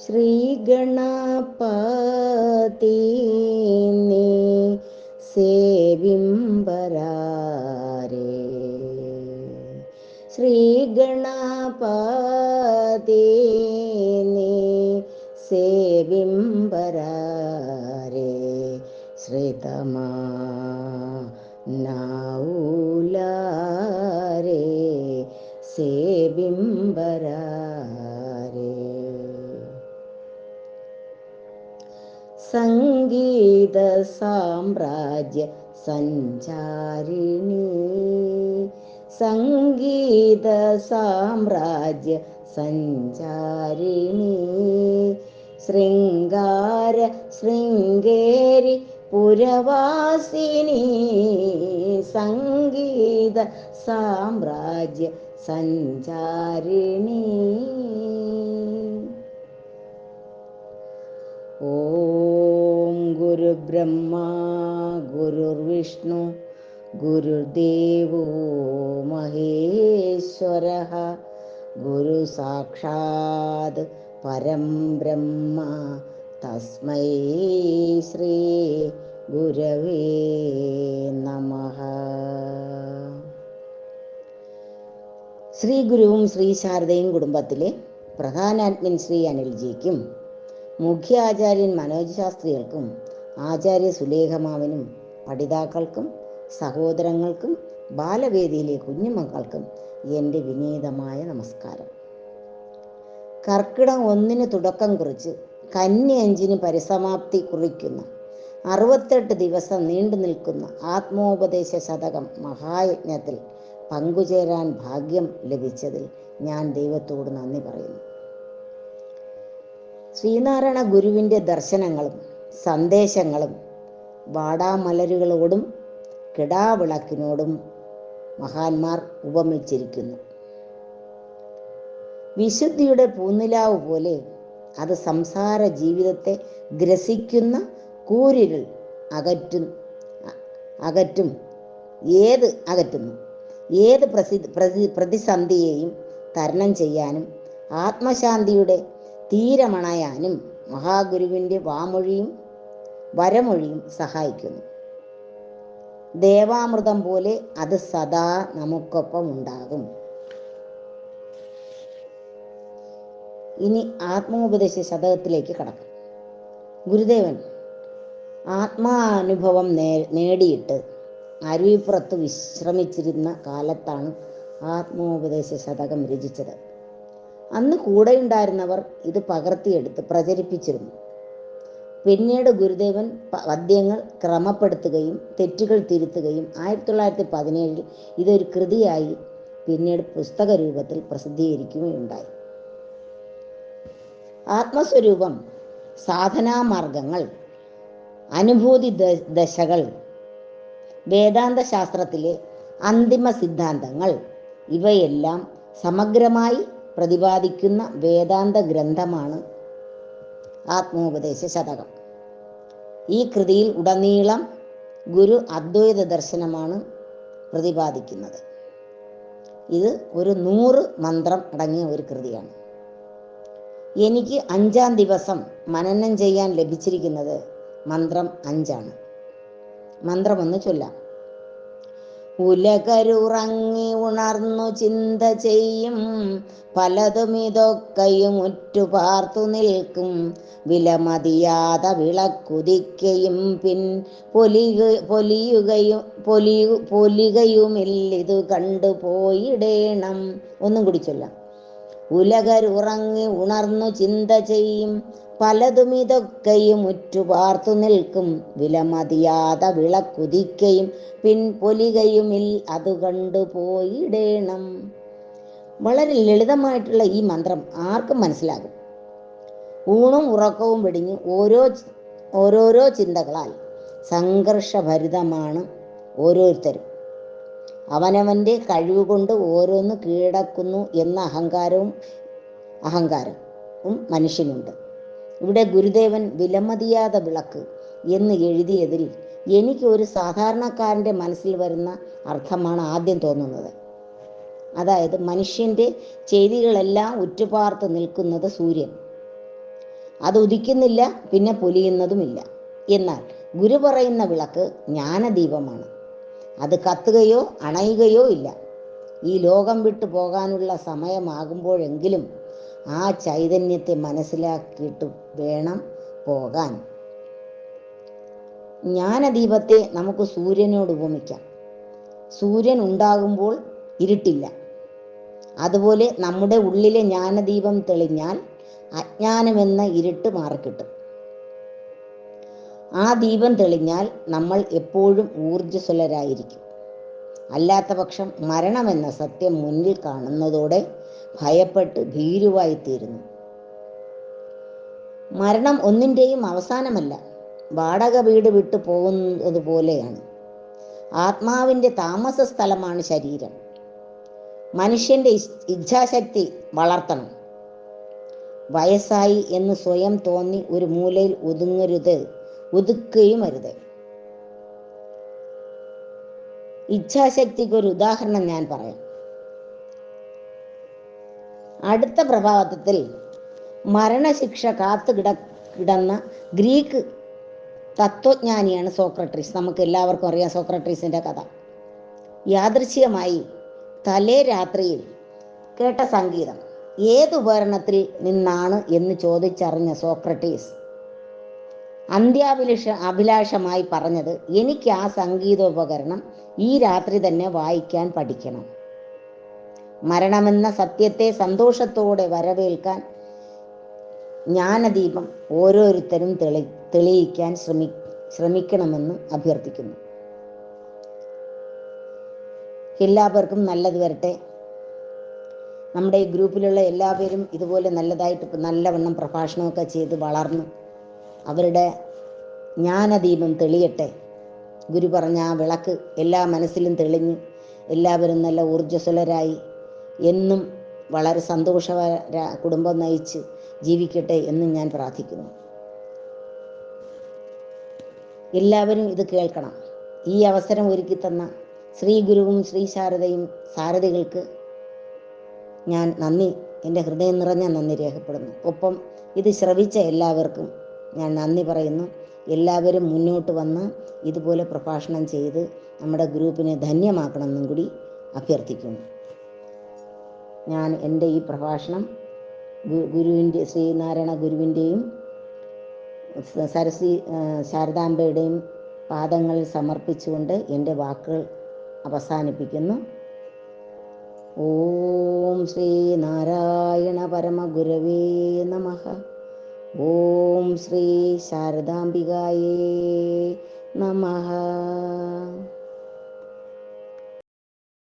ശ്രീ ഗണപതി സേവിംബരാരേ, ശ്രീ ഗണപതി സേവിംബരാരേ, ശ്രീതമാ നാവുലാരേ സേവിംബരാരേ. സംഗീത സാമ്രാജ്യ സഞ്ചാരിണി, സംഗീത സാമ്രാജ്യ സഞ്ചാരിണി, ശൃംഗാര ശൃംഗേരി പുരവാസിനി, സംഗീത സാമ്രാജ്യ സഞ്ചാരിണി. ഓം ഗുരുബ്രഹ്മ ഗുരുർവിഷ്ണു ഗുരുദേവോ മഹേശ്വരഃ, ഗുരു സാക്ഷാത് പരം ബ്രഹ്മ തസ്മൈ ശ്രീ ഗുരവേ നമഃ. ശ്രീ ഗുരുവും ശ്രീ ശാരദയും കുടുംബത്തിലെ പ്രധാനാത്മൻ ശ്രീ അനിൽജിക്കും മുഖ്യാചാര്യൻ മനോജ് ശാസ്ത്രികൾക്കും ആചാര്യ സുലേഖമാവിനും പഠിതാക്കൾക്കും സഹോദരങ്ങൾക്കും ബാലവേദിയിലെ കുഞ്ഞുമക്കൾക്കും എൻ്റെ വിനീതമായ നമസ്കാരം. കർക്കിടകം 1 തുടക്കം കുറിച്ച് കന്നി 5 പരിസമാപ്തി കുറിക്കുന്ന 68 ദിവസം നീണ്ടു നിൽക്കുന്ന ആത്മോപദേശ ശതകം മഹായജ്ഞത്തിൽ പങ്കുചേരാൻ ഭാഗ്യം ലഭിച്ചതിൽ ഞാൻ ദൈവത്തോട് നന്ദി പറയുന്നു. ശ്രീനാരായണ ഗുരുവിൻ്റെ ദർശനങ്ങളും സന്ദേശങ്ങളും വാടാമലരുകളോടും കിടാവിളക്കിനോടും മഹാന്മാർ ഉപമിച്ചിരിക്കുന്നു. വിശുദ്ധിയുടെ പൂനിലാവ് പോലെ അത് സംസാര ജീവിതത്തെ ഗ്രസിക്കുന്ന കൂരിരുൾ അകറ്റുന്നു. ഏത് പ്രതിസന്ധിയെയും തരണം ചെയ്യാനും ആത്മശാന്തിയുടെ തീരമണയാനും മഹാഗുരുവിൻ്റെ വാമൊഴിയും വരമൊഴിയും സഹായിക്കുന്നു. ദേവാമൃതം പോലെ അത് സദാ നമുക്കൊപ്പം ഉണ്ടാകും. ഇനി ആത്മോപദേശ ശതകത്തിലേക്ക് കടക്കാം. ഗുരുദേവൻ ആത്മാനുഭവം നേടിയിട്ട് അരുവിപ്പുറത്ത് വിശ്രമിച്ചിരുന്ന കാലത്താണ് ആത്മോപദേശ ശതകം രചിച്ചത്. അന്ന് കൂടെയുണ്ടായിരുന്നവർ ഇത് പകർത്തിയെടുത്ത് പ്രചരിപ്പിച്ചിരുന്നു. പിന്നീട് ഗുരുദേവൻ പദ്യങ്ങൾ ക്രമപ്പെടുത്തുകയും തെറ്റുകൾ തിരുത്തുകയും 1917 ഇതൊരു കൃതിയായി പിന്നീട് പുസ്തക രൂപത്തിൽ പ്രസിദ്ധീകരിക്കുകയുണ്ടായി. ആത്മസ്വരൂപം, സാധനാമാർഗങ്ങൾ, അനുഭൂതി ദശകൾ, വേദാന്ത ശാസ്ത്രത്തിലെ അന്തിമ സിദ്ധാന്തങ്ങൾ ഇവയെല്ലാം സമഗ്രമായി പ്രതിപാദിക്കുന്ന വേദാന്ത ഗ്രന്ഥമാണ് ആത്മോപദേശ ശതകം. ഈ കൃതിയിൽ ഉടനീളം ഗുരു അദ്വൈത ദർശനമാണ് പ്രതിപാദിക്കുന്നത്. ഇത് ഒരു 100 മന്ത്രം അടങ്ങിയ ഒരു കൃതിയാണ്. എനിക്ക് 5-ാം ദിവസം മനനം ചെയ്യാൻ ലഭിച്ചിരിക്കുന്നത് മന്ത്രം 5 മന്ത്രമൊന്ന് ചൊല്ലാം. ഉലകരുറങ്ങി ഉണർന്നു ചിന്ത ചെയ്യും പലതുമിതൊക്കെയും ഉറ്റുപാർത്തു നിൽക്കും, വിലമതിയാതെ വിളക്കുതിക്കയും പിൻ പൊലിയുകയുമില്ലിതു കണ്ടുപോയിടേണം. ഒന്നും കൂടി ചൊല്ലാം. ഉലകരുറങ്ങി ഉണർന്നു ചിന്ത ചെയ്യും പലതുമിതൊക്കെയും ഉറ്റുപാർത്തു നിൽക്കും, വിലമതിയാതെ വിളക്കുതിക്കയും പിൻ പൊലികയുമിൽ അത് കണ്ടുപോയിടേണം. വളരെ ലളിതമായിട്ടുള്ള ഈ മന്ത്രം ആർക്കും മനസ്സിലാകും. ഊണും ഉറക്കവും വെടിഞ്ഞ് ഓരോരോ ചിന്തകളാൽ സംഘർഷഭരിതമാണ് ഓരോരുത്തരും. അവനവൻ്റെ കഴിവ് കൊണ്ട് ഓരോന്ന് കീഴടക്കുന്നു എന്ന അഹങ്കാരവും മനുഷ്യനുണ്ട്. ഇവിടെ ഗുരുദേവൻ വിലമതിയാതെ വിളക്ക് എന്ന് എഴുതിയതിൽ എനിക്ക് ഒരു സാധാരണക്കാരൻ്റെ മനസ്സിൽ വരുന്ന അർത്ഥമാണ് ആദ്യം തോന്നുന്നത്. അതായത് മനുഷ്യൻ്റെ ചെയ്തികളെല്ലാം ഉറ്റുപാർത്ത് നിൽക്കുന്നത് സൂര്യൻ. അത് ഉദിക്കുന്നില്ല, പിന്നെ പൊലിയുന്നതുമില്ല. എന്നാൽ ഗുരു പറയുന്ന വിളക്ക് ജ്ഞാനദീപമാണ്. അത് കത്തുകയോ അണയുകയോ ഇല്ല. ഈ ലോകം വിട്ടു പോകാനുള്ള സമയമാകുമ്പോഴെങ്കിലും ആ ചൈതന്യത്തെ മനസ്സിലാക്കിയിട്ട് വേണം പോകാൻ. ജ്ഞാനദീപത്തെ നമുക്ക് സൂര്യനോട് ഉപമിക്കാം. സൂര്യൻ ഉണ്ടാകുമ്പോൾ ഇരുട്ടില്ല. അതുപോലെ നമ്മുടെ ഉള്ളിലെ ജ്ഞാനദീപം തെളിഞ്ഞാൽ അജ്ഞാനമെന്ന ഇരുട്ട് മാറിക്കിട്ടും. ആ ദീപം തെളിഞ്ഞാൽ നമ്മൾ എപ്പോഴും ഊർജ്ജസ്വലരായിരിക്കും. അല്ലാത്ത പക്ഷം മരണമെന്ന സത്യം മുന്നിൽ കാണുന്നതോടെ ഭയപ്പെട്ട് ഭീരുവായിത്തീരുന്നു. മരണം ഒന്നിൻ്റെയും അവസാനമല്ല, വാടക വീട് വിട്ടു പോകുന്നത് പോലെയാണ്. ആത്മാവിൻ്റെ താമസ സ്ഥലമാണ് ശരീരം. മനുഷ്യൻ്റെ ഇച്ഛാശക്തി വളർത്തണം. വയസ്സായി എന്ന് സ്വയം തോന്നി ഒരു മൂലയിൽ ഒതുക്കുകയും അരുത്. ഇച്ഛാശക്തിക്ക് ഒരു ഉദാഹരണം ഞാൻ പറയാം. അടുത്ത പ്രഭാതത്തിൽ മരണശിക്ഷ കിടന്ന ഗ്രീക്ക് തത്വജ്ഞാനിയാണ് സോക്രട്ടീസ്. നമുക്ക് എല്ലാവർക്കും അറിയാം സോക്രട്ടീസിൻ്റെ കഥ. യാദൃച്ഛികമായി തലേ രാത്രിയിൽ കേട്ട സംഗീതം ഏത് ഉപകരണത്തിൽ നിന്നാണ് എന്ന് ചോദിച്ചറിഞ്ഞ സോക്രട്ടീസ് അഭിലാഷമായി പറഞ്ഞത്, എനിക്ക് ആ സംഗീതോപകരണം ഈ രാത്രി തന്നെ വായിക്കാൻ പഠിക്കണം. മരണമെന്ന സത്യത്തെ സന്തോഷത്തോടെ വരവേൽക്കാൻ ജ്ഞാനദീപം ഓരോരുത്തരും തെളിയിക്കാൻ ശ്രമിക്കണമെന്ന് അഭ്യർത്ഥിക്കുന്നു. എല്ലാവർക്കും നല്ലത് വരട്ടെ. നമ്മുടെ ഈ ഗ്രൂപ്പിലുള്ള എല്ലാവരും ഇതുപോലെ നല്ലവണ്ണം പ്രഭാഷണമൊക്കെ ചെയ്ത് വളർന്ന് അവരുടെ ജ്ഞാനദീപം തെളിയട്ടെ. ഗുരു പറഞ്ഞ ആ വിളക്ക് എല്ലാ മനസ്സിലും തെളിഞ്ഞ് എല്ലാവരും നല്ല ഊർജ്ജസ്വലരായി എന്നും വളരെ കുടുംബം നയിച്ച് ജീവിക്കട്ടെ എന്ന് ഞാൻ പ്രാർത്ഥിക്കുന്നു. എല്ലാവരും ഇത് കേൾക്കണം. ഈ അവസരം ഒരുക്കി തന്ന ശ്രീ ഗുരുവും ശ്രീ ശാരദയും സാരഥികൾക്ക് ഞാൻ എൻ്റെ ഹൃദയം നിറഞ്ഞ നന്ദി രേഖപ്പെടുന്നു. ഒപ്പം ഇത് ശ്രവിച്ച എല്ലാവർക്കും ഞാൻ നന്ദി പറയുന്നു. എല്ലാവരും മുന്നോട്ട് വന്ന് ഇതുപോലെ പ്രഭാഷണം ചെയ്ത് നമ്മുടെ ഗ്രൂപ്പിനെ ധന്യമാക്കണമെന്നും കൂടി അഭ്യർത്ഥിക്കുന്നു. ഞാൻ എൻ്റെ ഈ പ്രഭാഷണം ശ്രീനാരായണ ഗുരുവിൻ്റെയും സരസ്വതി ശാരദാംബയുടെയും പാദങ്ങളിൽ സമർപ്പിച്ചുകൊണ്ട് എൻ്റെ വാക്കുകൾ അവസാനിപ്പിക്കുന്നു. ഓം ശ്രീ നാരായണ